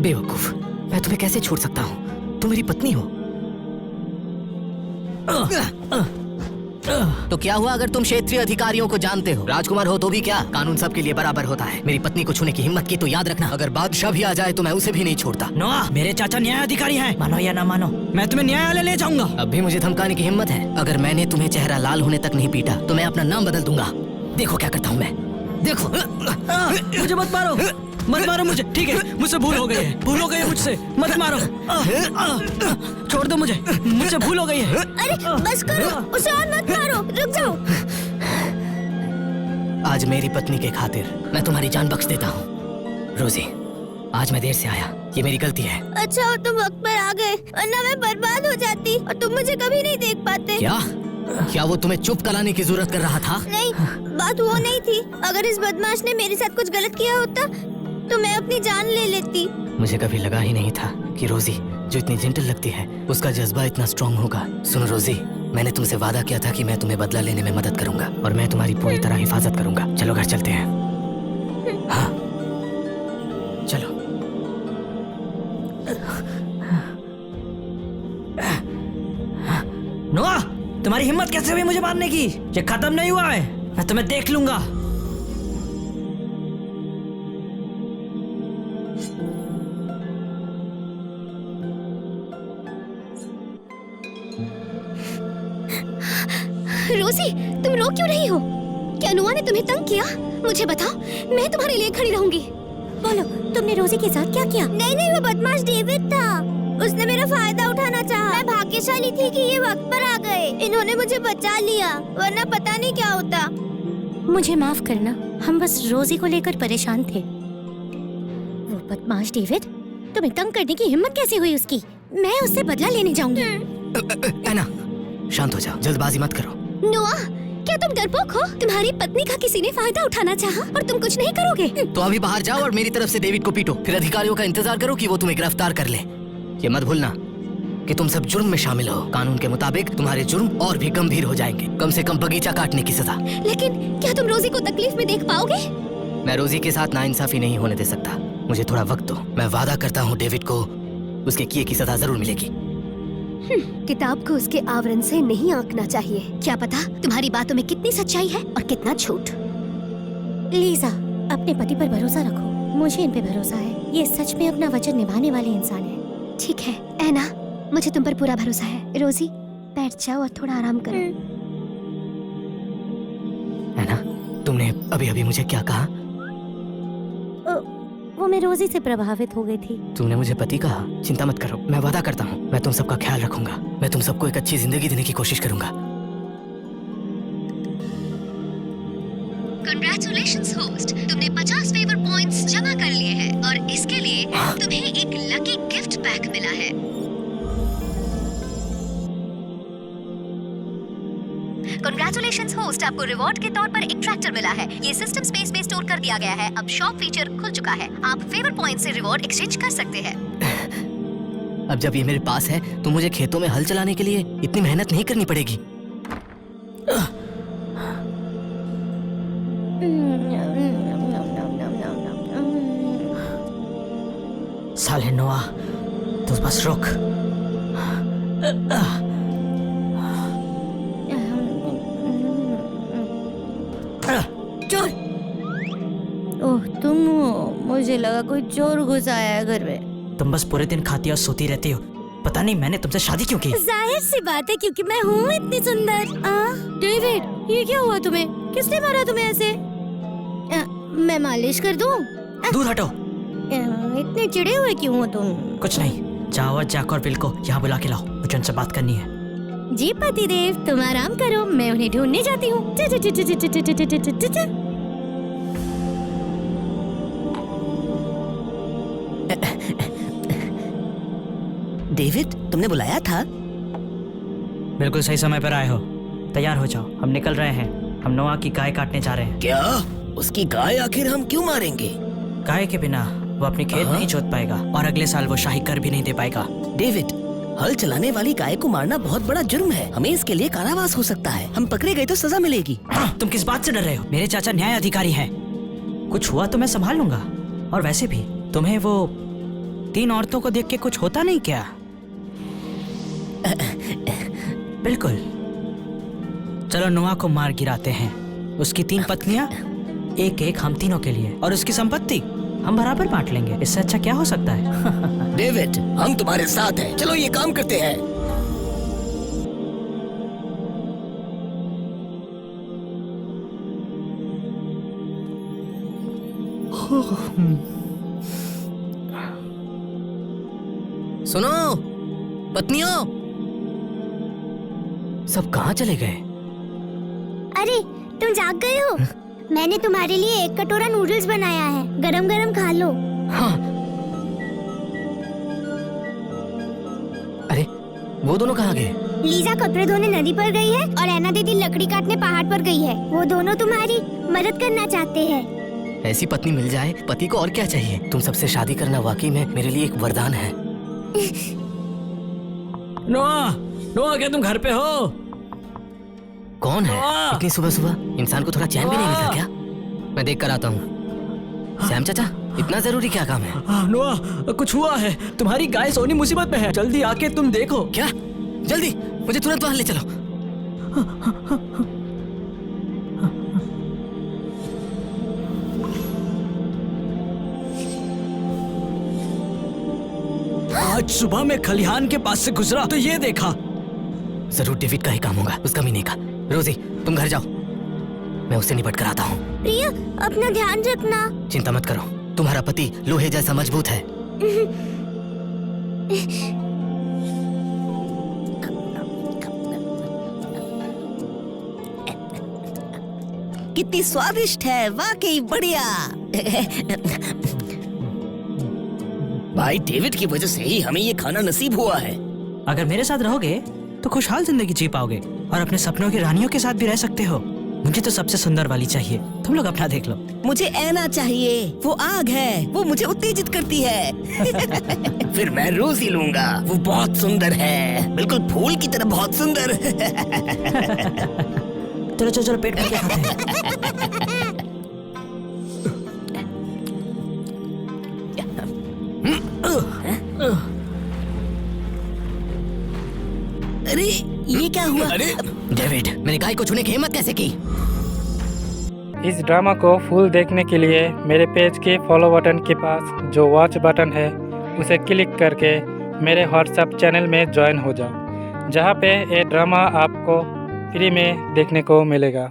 बेवकूफ, मैं तुम्हें कैसे छोड़ सकता हूँ? तुम मेरी पत्नी हो। तो क्या हुआ अगर तुम क्षेत्रीय अधिकारियों को जानते हो? राजकुमार हो तो भी क्या, कानून सबके लिए बराबर होता है। मेरी पत्नी को छूने की हिम्मत की तो याद रखना, अगर बादशाह भी आ जाए तो मैं उसे भी नहीं छोड़ता। नोआ, मेरे चाचा न्याय अधिकारी हैं। मानो या ना मानो, मैं तुम्हें न्यायालय ले जाऊंगा। अब भी मुझे धमकाने की हिम्मत है? अगर मैंने तुम्हें चेहरा लाल होने तक नहीं पीटा तो मैं अपना नाम बदल दूंगा। देखो क्या करता हूँ मैं, देखो। मुझे मत मारो, मत मारो मुझे। ठीक है, मुझसे भूल हो गई है, भूल हो गई है मुझसे, मत मारो। छोड़ दो मुझे, मुझसे भूल हो गई है। अरे बस करो, उसे और मत मारो, रुक जाओ। आज मेरी पत्नी के खातिर मैं तुम्हारी जान बख्श देता हूँ। रोजी, आज मैं देर से आया, ये मेरी गलती है। अच्छा और तुम वक्त पर आ गए, वरना मैं बर्बाद हो जाती और तुम मुझे कभी नहीं देख पाते। क्या वो तुम्हें चुप कराने की जरूरत कर रहा था? नहीं, बात वो नहीं थी। अगर इस बदमाश ने मेरे साथ कुछ गलत किया होता तो मैं अपनी जान ले लेती। मुझे कभी लगा ही नहीं था कि रोजी जो इतनी जेंटल लगती है उसका जज्बा इतना स्ट्रॉन्ग होगा। सुनो रोजी, मैंने तुमसे वादा किया था कि मैं तुम्हें बदला लेने में मदद करूंगा और मैं तुम्हारी पूरी तरह हिफाजत करूंगा। चलो घर चलते हैं। हाँ चलो। नोआ, तुम्हारी हिम्मत कैसे हुई मुझे मारने की? ये खत्म नहीं हुआ है, मैं तुम्हें देख लूंगा। रोजी, तुम रो क्यों रही हो? क्या नोआ ने तुम्हें तंग किया? मुझे बताओ, मैं तुम्हारे लिए खड़ी रहूंगी। बोलो, तुमने रोजी के साथ क्या किया? नहीं, वो बदमाश डेविड था। उसने मेरा फायदा उठाना चाहा। मैं भाग्यशाली थी कि ये वक्त पर आ गए। इन्होंने मुझे बचा लिया, वरना पता नहीं क्या होता। मुझे माफ करना, हम बस रोजी को लेकर परेशान थे। वो बदमाश डेविड, तुम्हें तंग करने की हिम्मत कैसे हुई उसकी? मैं उससे बदला लेने जाऊंगी। एना, शांत हो जाओ, जल्दबाजी मत करो। नोआ, क्या तुम डरपोक हो? तुम्हारी पत्नी का किसी ने फायदा उठाना चाहा और तुम कुछ नहीं करोगे? तो अभी बाहर जाओ और मेरी तरफ से डेविड को पीटो, फिर अधिकारियों का इंतजार करो कि वो तुम्हें गिरफ्तार कर ले। ये मत भूलना कि तुम सब जुर्म में शामिल हो। कानून के मुताबिक तुम्हारे जुर्म और भी गंभीर हो जाएंगे, कम से कम बगीचा काटने की सजा। लेकिन क्या तुम रोजी को तकलीफ में देख पाओगे? मैं रोजी के साथ नाइंसाफी नहीं होने दे सकता। मुझे थोड़ा वक्त दो। मैं वादा करता हूँ डेविड को उसके किए की सजा जरूर मिलेगी। किताब को उसके आवरण से नहीं आंकना चाहिए। क्या पता तुम्हारी बातों में कितनी सच्चाई है और कितना झूठ। लीजा, अपने पति पर भरोसा रखो, मुझे इन पे भरोसा है। ये सच में अपना वचन निभाने वाले इंसान है। ठीक है एना, मुझे तुम पर पूरा भरोसा है। रोजी, बैठ जाओ और थोड़ा आराम करो। एना, तुमने अभी अभी मुझे क्या कहा? वो मैं रोजी से प्रभावित हो गई थी। तुमने मुझे पति कहा? चिंता मत करो, मैं वादा करता हूँ मैं तुम सबका ख्याल रखूंगा। मैं तुम सबको एक अच्छी जिंदगी देने की कोशिश करूंगा। Congratulations होस्ट, तुमने 50 फेवर पॉइंट्स जमा कर लिए हैं और इसके लिए तुम्हें एक लकी गिफ्ट पैक मिला है। Congratulations होस्ट, आपको रिवॉर्ड के तौर पर एक ट्रैक्टर मिला है। ये सिस्टम स्पेस में स्टोर कर दिया गया है। अब शॉप फीचर खुल चुका है। आप फेवर पॉइंट से रिवॉर्ड एक्सचेंज कर सकते हैं। अब जब ये मेरे पास है तो मुझे खेतों में हल चलाने के लिए इतनी मेहनत नहीं करनी पड़ेगी। साले नोआ, तो बस रुक। चोर! ओह तुम हो, मुझे लगा कोई चोर घुस आया है घर में। तुम बस पूरे दिन खाती और सोती रहती हो। पता नहीं मैंने तुमसे शादी क्यों की। जाहिर सी बात है, क्योंकि मैं हूँ इतनी सुंदर। डेविड, ये क्या हुआ तुम्हें? किसने मारा तुम्हें ऐसे? मैं मालिश कर दूं? दूर हटो। इतने चिढ़े हुए क्यों हो तुम? कुछ नहीं, जाओ जैक और बिल को यहाँ बुला के लाओ, मुझे उनसे बात करनी है। जी पतिदेव, तुम आराम करो, मैं उन्हें ढूंढने जाती हूँ। डेविड, तुमने बुलाया था? बिल्कुल सही समय पर आए हो। तैयार हो जाओ, हम निकल रहे हैं। हम नोआ की गाय काटने जा रहे हैं। क्या? उसकी गाय आखिर हम क्यों मारेंगे? गाय के बिना वो अपनी खेत नहीं जोत पाएगा और अगले साल वो शाही कर भी नहीं दे पाएगा। डेविड, हल चलाने वाली गाय को मारना बहुत बड़ा जुर्म है। हमें इसके लिए कारावास हो सकता है। हम पकड़े गए तो सजा मिलेगी। तुम किस बात से डर रहे हो? मेरे चाचा न्याय अधिकारी हैं। कुछ हुआ तो मैं संभाल लूंगा। और वैसे भी तुम्हें वो 3 औरतों को देख के कुछ होता नहीं क्या? बिल्कुल। चलो नोआ को मार गिराते हैं। उसकी 3 पत्नियां, एक एक हम तीनों के लिए, और उसकी संपत्ति हम बराबर बांट लेंगे। इससे अच्छा क्या हो सकता है? डेविड, हम तुम्हारे साथ हैं। चलो ये काम करते हैं। सुनो पत्नियों, सब कहाँ चले गए? अरे तुम जाग गए हो? मैंने तुम्हारे लिए 1 कटोरा नूडल्स बनाया है, गरम गरम खा लो। हाँ। अरे वो दोनों कहाँ गए? लीजा कपड़े धोने नदी पर गई है और ऐना दीदी लकड़ी काटने पहाड़ पर गई है। वो दोनों तुम्हारी मदद करना चाहते हैं। ऐसी पत्नी मिल जाए, पति को और क्या चाहिए? तुम सबसे शादी करना वाकई में मेरे लिए एक वरदान है। नोआ, नोआ क्या तुम घर पे हो? कौन है नोआ! इतनी सुबह सुबह? इंसान को थोड़ा चैन भी नहीं मिलता क्या? मैं देख कर आता हूँ। सैम चाचा, इतना जरूरी क्या काम है? नोआ, कुछ हुआ है। तुम्हारी गाय सोनी मुसीबत में है। जल्दी आके तुम देखो। क्या? जल्दी मुझे तुरंत वहां ले चलो। आज सुबह मैं खलिहान के पास से गुजरा तो ये देखा। जरूर डेविड का ही काम होगा, उसका भी नहीं का। रोजी तुम घर जाओ, मैं उससे निपट कर आता हूँ। प्रिया, अपना ध्यान रखना। चिंता मत करो, तुम्हारा पति लोहे जैसा मजबूत है। कितनी स्वादिष्ट है, वाकई बढ़िया। भाई डेविड की वजह से ही हमें ये खाना नसीब हुआ है। अगर मेरे साथ रहोगे तो खुशहाल जिंदगी जी पाओगे और अपने सपनों की रानियों के साथ भी रह सकते हो। मुझे तो सबसे सुंदर वाली चाहिए, तुम लोग अपना देख लो। मुझे ऐना चाहिए, वो आग है, वो मुझे उत्तेजित करती है। फिर मैं रोजी लूंगा, वो बहुत सुंदर है, बिल्कुल फूल की तरह बहुत सुंदर। चलो चलो चलो, पेट भर के खाते हैं। अरे ये क्या हुआ? अरे डेविड, मेरी गाय को छूने की हिम्मत कैसे की? इस ड्रामा को फुल देखने के लिए मेरे पेज के फॉलो बटन के पास जो वॉच बटन है उसे क्लिक करके मेरे व्हाट्सएप चैनल में ज्वाइन हो जाओ, जहाँ पे ये ड्रामा आपको फ्री में देखने को मिलेगा।